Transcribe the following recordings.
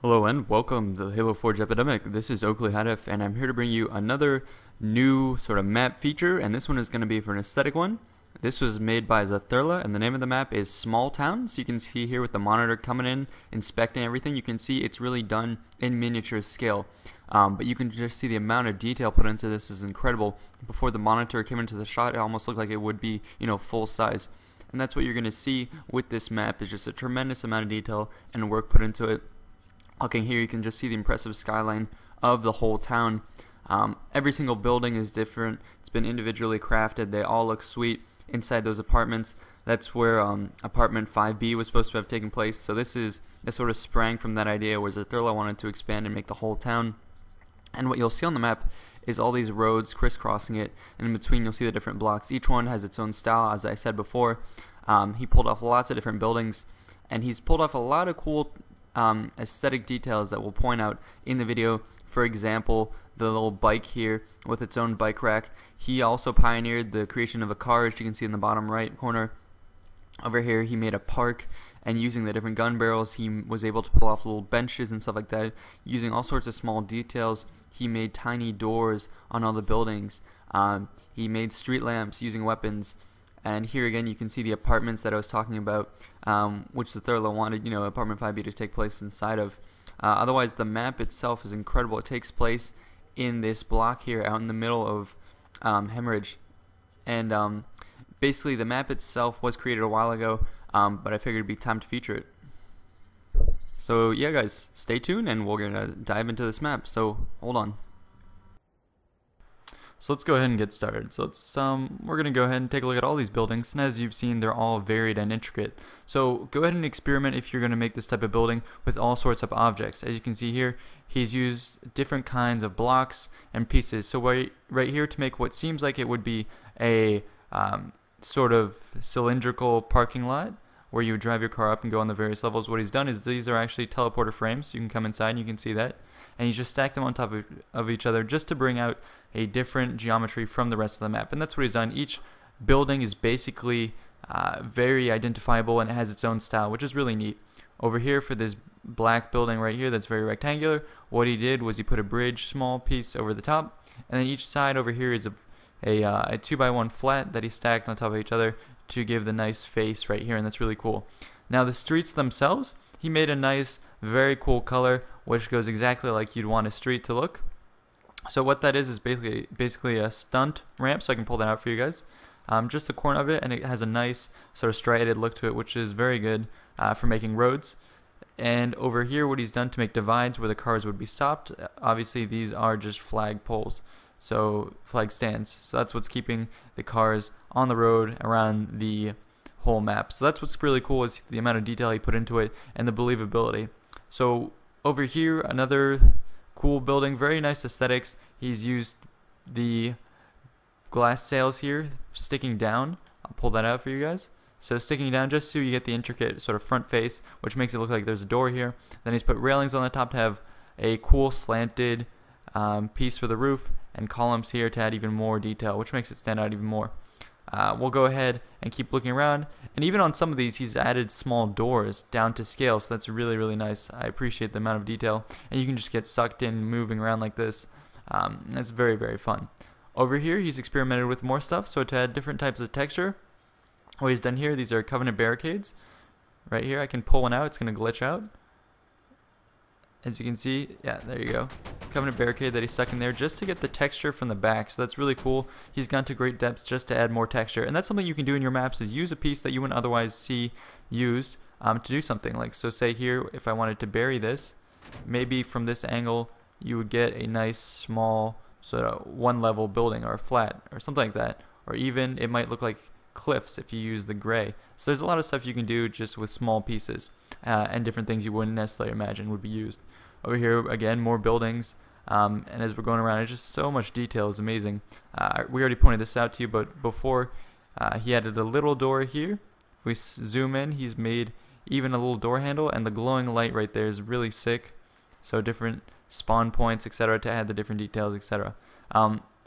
Hello and welcome to Halo Forge Epidemic. This is Oakley Hidef and I'm here to bring you another new sort of map feature, and this one is going to be for an aesthetic one. This was made by Zatherla and the name of the map is Small Town. So you can see here with the monitor coming in, inspecting everything, you can see it's really done in miniature scale. But you can just see the amount of detail put into this is incredible. Before the monitor came into the shot, it almost looked like it would be, full size. And that's what you're going to see with this map, is just a tremendous amount of detail and work put into it. Looking here, you can just see the impressive skyline of the whole town. Every single building is different. It's been individually crafted. They all look sweet inside those apartments. That's where apartment 5B was supposed to have taken place. So this sort of sprang from that idea where Zatherla wanted to expand and make the whole town. And what you'll see on the map is all these roads crisscrossing it, and in between you'll see the different blocks. Each one has its own style, as I said before. He pulled off lots of different buildings, and he's pulled off a lot of cool aesthetic details that we'll point out in the video. For example, the little bike here with its own bike rack. He also pioneered the creation of a car, as you can see in the bottom right corner. Over here he made a park, and using the different gun barrels he was able to pull off little benches and stuff like that. Using all sorts of small details, he made tiny doors on all the buildings. He made street lamps using weapons. And here again you can see the apartments that I was talking about, which the Zatherla wanted, apartment 5B to take place inside of. Otherwise, the map itself is incredible. It takes place in this block here out in the middle of Hemorrhage. And basically the map itself was created a while ago, but I figured it'd be time to feature it. So yeah guys, stay tuned and we're going to dive into this map, so hold on. So let's go ahead and get started. So we're going to go ahead and take a look at all these buildings, and as you've seen, they're all varied and intricate. So go ahead and experiment if you're going to make this type of building with all sorts of objects. As you can see here, he's used different kinds of blocks and pieces. So right here, to make what seems like it would be a sort of cylindrical parking lot where you would drive your car up and go on the various levels, what he's done is these are actually teleporter frames. So you can come inside and you can see that. And he's just stacked them on top of each other just to bring out a different geometry from the rest of the map. And that's what he's done. Each building is basically very identifiable and it has its own style, which is really neat. Over here for this black building right here that's very rectangular, what he did was he put a bridge, small piece over the top, and then each side over here is a 2x1 flat that he stacked on top of each other to give the nice face right here, and that's really cool. Now the streets themselves, he made a nice, very cool color, which goes exactly like you'd want a street to look. So what that is basically a stunt ramp, so I can pull that out for you guys. Just the corner of it, and it has a nice sort of striated look to it, which is very good for making roads. And over here, what he's done to make divides where the cars would be stopped, obviously these are just flag poles, so flag stands. So that's what's keeping the cars on the road around the whole map. So that's what's really cool, is the amount of detail he put into it and the believability. So over here, another cool building, very nice aesthetics. He's used the glass sails here sticking down. I'll pull that out for you guys. So sticking down just so you get the intricate sort of front face, which makes it look like there's a door here. Then he's put railings on the top to have a cool slanted piece for the roof, and columns here to add even more detail, which makes it stand out even more. We'll go ahead and keep looking around, and even on some of these he's added small doors down to scale, so that's really, really nice. I appreciate the amount of detail, and you can just get sucked in moving around like this. It's very, very fun. Over here he's experimented with more stuff, so to add different types of texture, what he's done here, these are covenant barricades. Right here I can pull one out, it's going to glitch out. As you can see, yeah, there you go. Covenant barricade that he stuck in there just to get the texture from the back, so that's really cool. He's gone to great depths just to add more texture, and that's something you can do in your maps, is use a piece that you wouldn't otherwise see used to do something. Like, so say here, if I wanted to bury this, maybe from this angle you would get a nice small sort of one level building or a flat or something like that, or even it might look like cliffs if you use the gray. So there's a lot of stuff you can do just with small pieces and different things you wouldn't necessarily imagine would be used. Over here again, more buildings, and as we're going around, it's just so much detail, is amazing. We already pointed this out to you, but before he added a little door here. If we zoom in, he's made even a little door handle, and the glowing light right there is really sick. So different spawn points, etc., to add the different details, etc.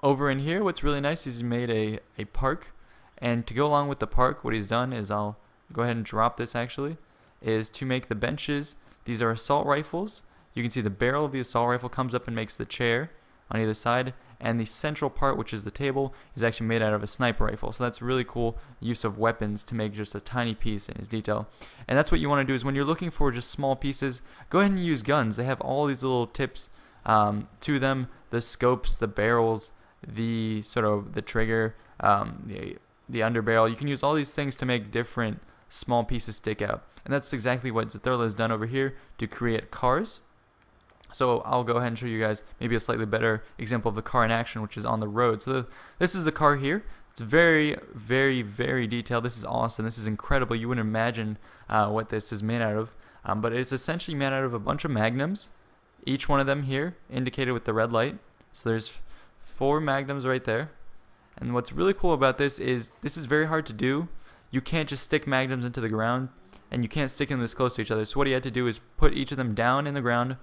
Over in here, what's really nice is he made a park. And to go along with the park, what he's done is, I'll go ahead and drop this actually, is to make the benches. These are assault rifles you can see the barrel of the assault rifle comes up and makes the chair on either side, and the central part, which is the table, is actually made out of a sniper rifle. So that's really cool use of weapons to make just a tiny piece in his detail. And that's what you want to do is when you're looking for just small pieces, go ahead and use guns. They have all these little tips to them, the scopes, the barrels, the sort of the trigger, the underbarrel. You can use all these things to make different small pieces stick out. And that's exactly what Zatherla has done over here to create cars. So I'll go ahead and show you guys maybe a slightly better example of the car in action, which is on the road. So this is the car here. It's very, very, very detailed. This is awesome. This is incredible. You wouldn't imagine what this is made out of. But it's essentially made out of a bunch of magnums. Each one of them here indicated with the red light. So there's 4 magnums right there. And what's really cool about this is very hard to do. You can't just stick magnums into the ground, and you can't stick them this close to each other. So what he had to do is put each of them down in the ground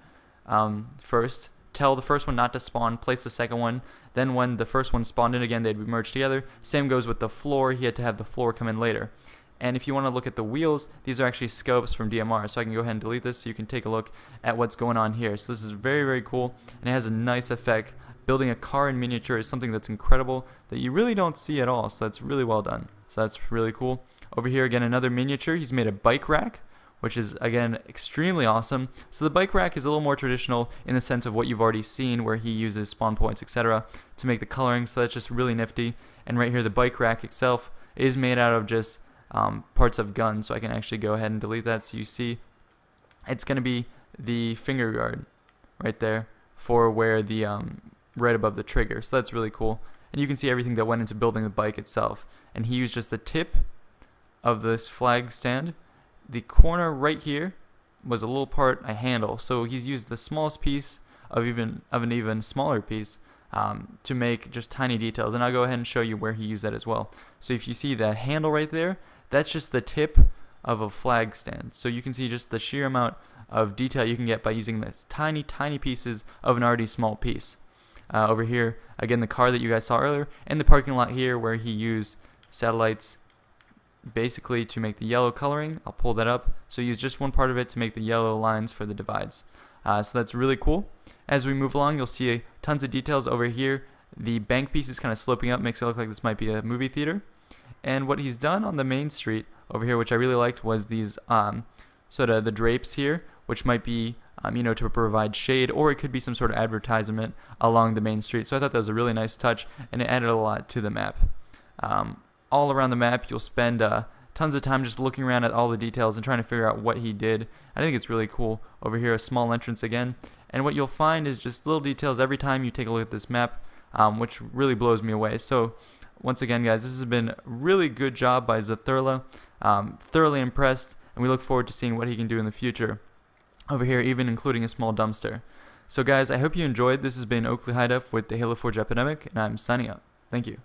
first, tell the first one not to spawn, place the second one, then when the first one spawned in again, they'd be merged together. Same goes with the floor. He had to have the floor come in later. And if you want to look at the wheels, these are actually scopes from DMR. So I can go ahead and delete this so you can take a look at what's going on here. So this is very, very cool, and it has a nice effect. Building a car in miniature is something that's incredible that you really don't see at all. So that's really well done. So that's really cool. Over here again, another miniature. He's made a bike rack, which is again extremely awesome. So the bike rack is a little more traditional in the sense of what you've already seen, where he uses spawn points, etc. to make the coloring. So that's just really nifty. And right here, the bike rack itself is made out of just parts of guns. So I can actually go ahead and delete that so you see it's going to be the finger guard right there for where the right above the trigger. So that's really cool. And you can see everything that went into building the bike itself. And he used just the tip of this flag stand. The corner right here was a little part, a handle. So he's used the smallest piece of an even smaller piece to make just tiny details. And I'll go ahead and show you where he used that as well. So if you see the handle right there, that's just the tip of a flag stand. So you can see just the sheer amount of detail you can get by using this tiny, tiny pieces of an already small piece. Over here, again, the car that you guys saw earlier, and the parking lot here where he used satellites basically to make the yellow coloring. I'll pull that up. So use just one part of it to make the yellow lines for the divides. So that's really cool. As we move along, you'll see tons of details over here. The bank piece is kind of sloping up, makes it look like this might be a movie theater. And what he's done on the main street over here, which I really liked, was these sort of the drapes here, which might be to provide shade, or it could be some sort of advertisement along the main street. So I thought that was a really nice touch, and it added a lot to the map. All around the map, you'll spend tons of time just looking around at all the details and trying to figure out what he did. I think it's really cool. Over here, a small entrance again, and what you'll find is just little details every time you take a look at this map, which really blows me away. So once again, guys, this has been a really good job by Zatherla. Thoroughly impressed, and we look forward to seeing what he can do in the future. Over here, even including a small dumpster. So guys, I hope you enjoyed. This has been Oakley Hidef with the Halo Forge Epidemic, and I'm signing out. Thank you.